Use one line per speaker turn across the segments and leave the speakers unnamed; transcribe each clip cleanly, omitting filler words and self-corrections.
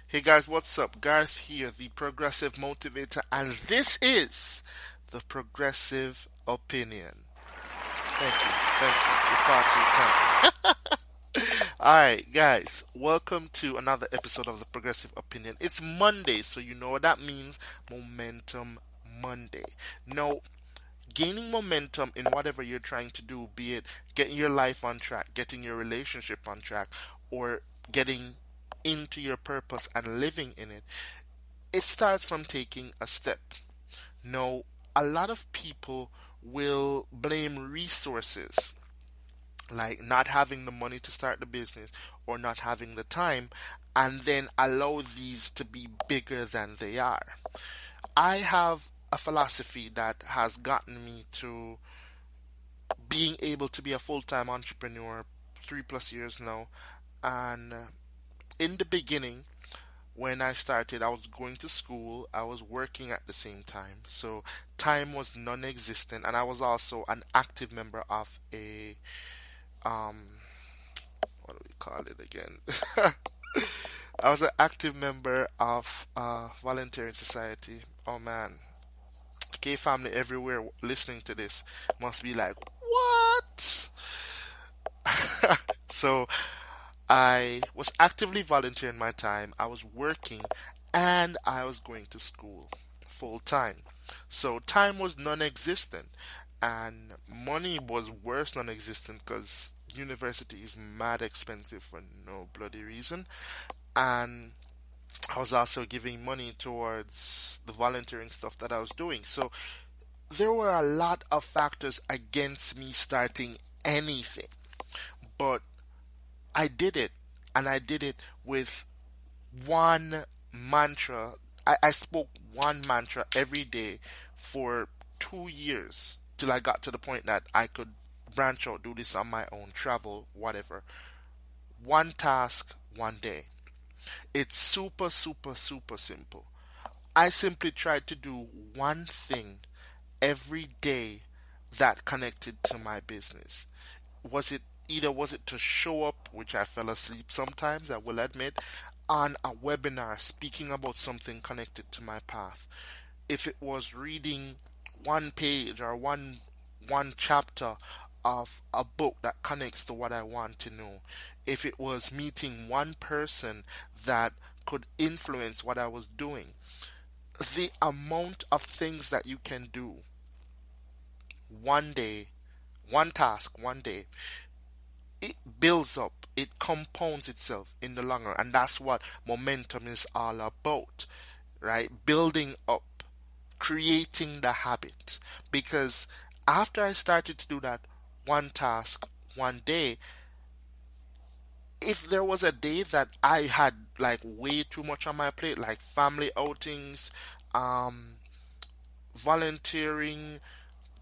Hey guys, what's up? Garth here, the Progressive Motivator, and this is the Progressive Opinion. Thank you. You're far too kind. Alright, guys, welcome to another episode of the Progressive Opinion. It's Monday, so you know what that means Momentum Monday. Now, gaining momentum in whatever you're trying to do, be it getting your life on track, getting your relationship on track, or getting into your purpose and living in it, it starts from taking a step. Now, a lot of people will blame resources, like not having the money to start the business or not having the time, and then allow these to be bigger than they are. I have a philosophy that has gotten me to being able to be a full time entrepreneur 3 plus years now. And in the beginning, when I started, I was going to school, I was working at the same time. So time was non existent. And I was also an active member of um, what do we call it again? I was an active member of volunteering society. Oh man, K family everywhere listening to this must be like, what? So I was actively volunteering my time, I was working, and I was going to school full time. So time was non existent, and money was worse non existent because university is mad expensive for no bloody reason. And I was also giving money towards the volunteering stuff that I was doing. So there were a lot of factors against me starting anything. But I did it, and I did it with one mantra. I spoke one mantra every day for 2 years till I got to the point that I could branch out, do this on my own, travel, whatever. One task, one day. It's super, super, super simple. I simply tried to do one thing every day that connected to my business. Was it to show up, which I fell asleep sometimes, I will admit, on a webinar speaking about something connected to my path. If it was reading one page or one chapter of a book that connects to what I want to know. If it was meeting one person that could influence what I was doing. The amount of things that you can do one day, one task, one day, it builds up, it compounds itself in the long run, and that's what momentum is all about, right? Building up, creating the habit. Because after I started to do that one task one day, if there was a day that I had like way too much on my plate, like family outings, um volunteering,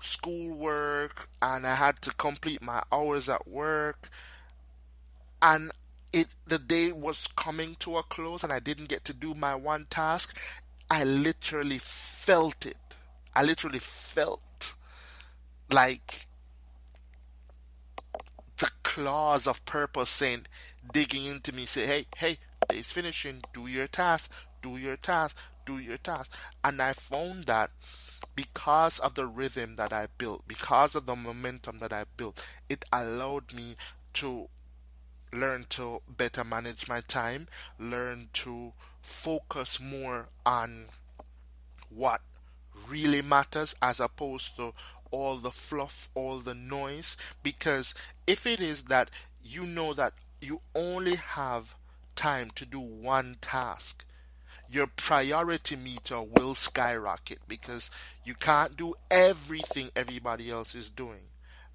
schoolwork, and I had to complete my hours at work, and the day was coming to a close and I didn't get to do my one task, I literally felt it. I literally felt like the claws of purpose saying, digging into me, say, hey, day's finishing, do your task, do your task, do your task. And I found that because of the rhythm that I built, because of the momentum that I built, it allowed me to learn to better manage my time, learn to focus more on what really matters as opposed to all the fluff, all the noise. Because if it is that you know that you only have time to do one task, your priority meter will skyrocket because you can't do everything everybody else is doing,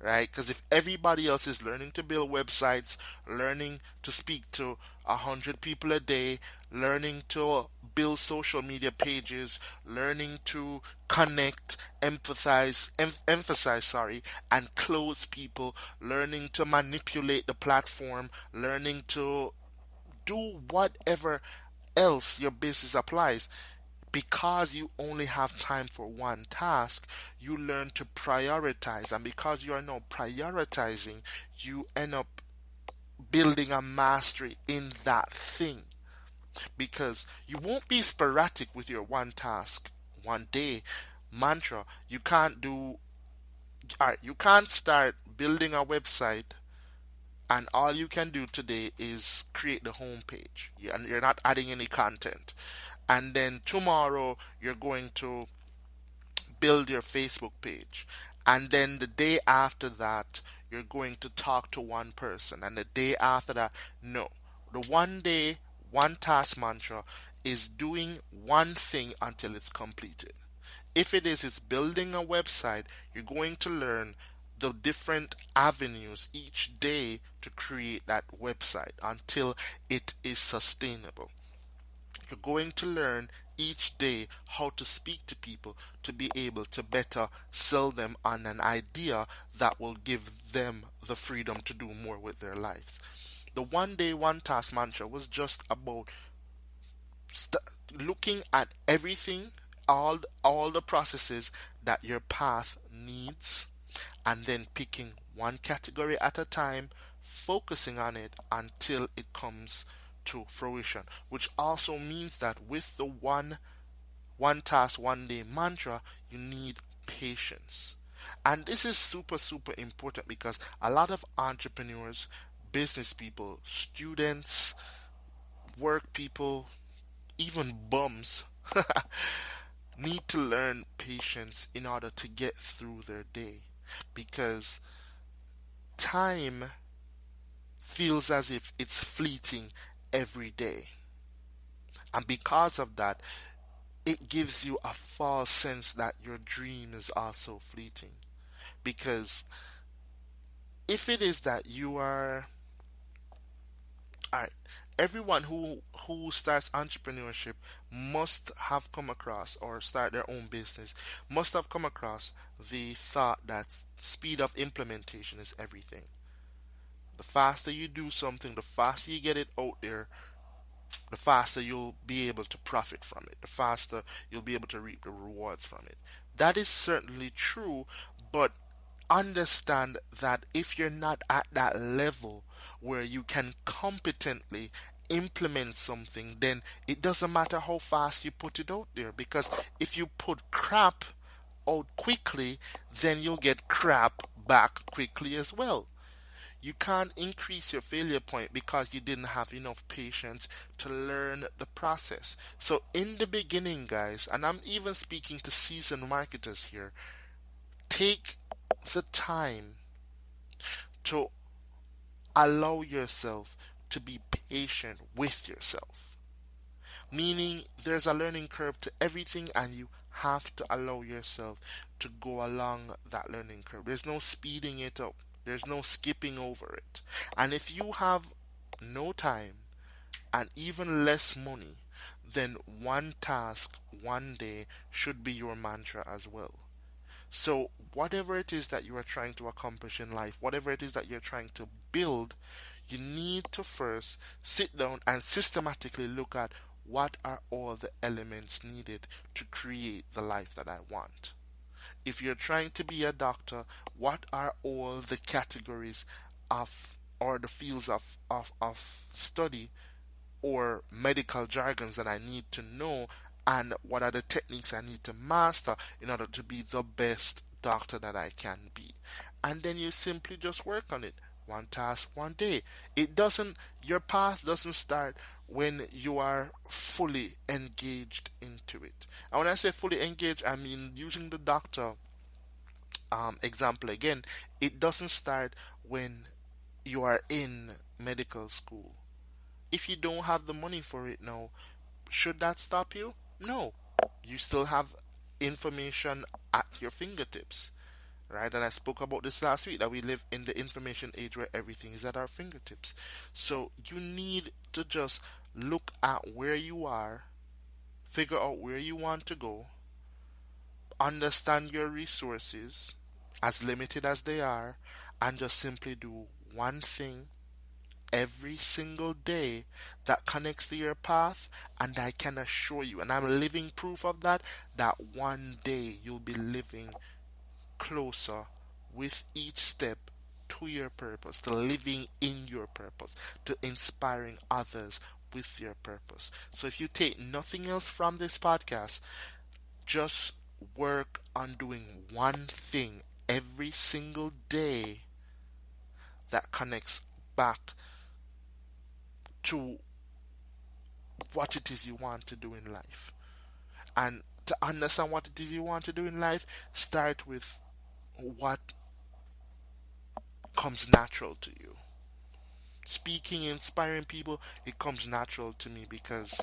right? Because if everybody else is learning to build websites, learning to speak to 100 people a day, learning to build social media pages, learning to connect, emphasize, sorry, and close people, learning to manipulate the platform, learning to do whatever else your business applies. Because you only have time for one task, you learn to prioritize, and because you are now prioritizing, you end up building a mastery in that thing. because you won't be sporadic with your one task, one day mantra. You can't do, all right, you can't start building a website and all you can do today is create the homepage, and you're not adding any content. And then tomorrow you're going to build your Facebook page. And then the day after that, you're going to talk to one person. And the day after that, no. The one day, one task mantra is doing one thing until it's completed. If it is, it's building a website, you're going to learn the different avenues each day to create that website until it is sustainable. You're going to learn each day how to speak to people to be able to better sell them on an idea that will give them the freedom to do more with their lives. The one day, one task mantra was just about st- looking at everything, all the processes that your path needs, and then picking one category at a time, focusing on it until it comes to fruition. Which also means that with the one task, one day mantra, you need patience. And this is super important because a lot of entrepreneurs, business people, students, work people, even bums need to learn patience in order to get through their day, because time feels as if it's fleeting every day. And because of that, it gives you a false sense that your dream is also fleeting. Because if it is that you are, alright, everyone who starts entrepreneurship must have come across, or start their own business, must have come across the thought that speed of implementation is everything. The faster you do something, the faster you get it out there, the faster you'll be able to profit from it, the faster you'll be able to reap the rewards from it. That is certainly true, but understand that if you're not at that level where you can competently implement something, then it doesn't matter how fast you put it out there, because if you put crap out quickly, then you'll get crap back quickly as well. You can't increase your failure point because you didn't have enough patience to learn the process. So, in the beginning, guys, and I'm even speaking to seasoned marketers here, take the time to allow yourself to be patient with yourself. Meaning, there's a learning curve to everything, and you have to allow yourself to go along that learning curve. There's no speeding it up, there's no skipping over it. And if you have no time and even less money, then one task, one day should be your mantra as well. So, whatever it is that you are trying to accomplish in life, whatever it is that you're trying to build, you need to first sit down and systematically look at what are all the elements needed to create the life that I want. If you're trying to be a doctor, what are all the categories of, or the fields of study or medical jargons that I need to know, and what are the techniques I need to master in order to be the best doctor that I can be. And then you simply just work on it. One task, one day. It doesn't, your path doesn't start when you are fully engaged into it. And when I say fully engaged, I mean using the doctor example again, it doesn't start when you are in medical school. If you don't have the money for it now, should that stop you? No. You still have information at your fingertips, right? And I spoke about this last week, that we live in the information age where everything is at our fingertips. So you need to just look at where you are, figure out where you want to go, understand your resources, as limited as they are, and just simply do one thing every single day that connects to your path. And I can assure you, and I'm living proof of that, that one day you'll be living closer with each step to your purpose, to living in your purpose, to inspiring others with your purpose. So if you take nothing else from this podcast, just work on doing one thing every single day that connects back to what it is you want to do in life. And to understand what it is you want to do in life, start with what comes natural to you. Speaking, inspiring people, it comes natural to me because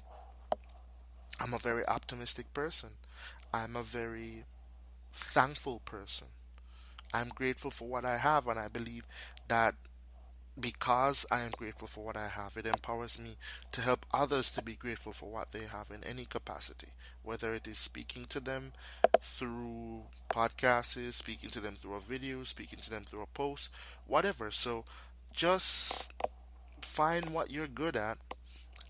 I'm a very optimistic person. I'm a very thankful person. I'm grateful for what I have, and I believe that because I am grateful for what I have, it empowers me to help others to be grateful for what they have in any capacity, whether it is speaking to them through podcasts, speaking to them through a video, speaking to them through a post, whatever. So just find what you're good at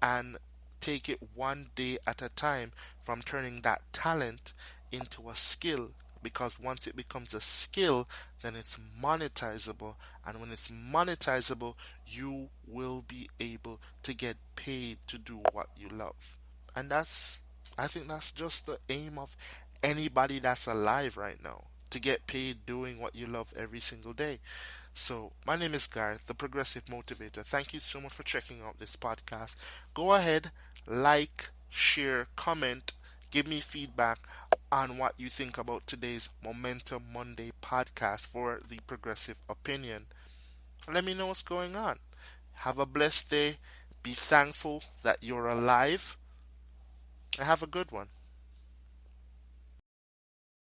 and take it one day at a time from turning that talent into a skill, because once it becomes a skill, then it's monetizable, and when it's monetizable, you will be able to get paid to do what you love. And that's, I think that's just the aim of anybody that's alive right now, to get paid doing what you love every single day. So, my name is Garth, the Progressive Motivator. Thank you so much for checking out this podcast. Go ahead, like, share, comment, give me feedback on what you think about today's Momentum Monday podcast for the Progressive Opinion. Let me know what's going on. Have a blessed day. Be thankful that you're alive. And have a good one.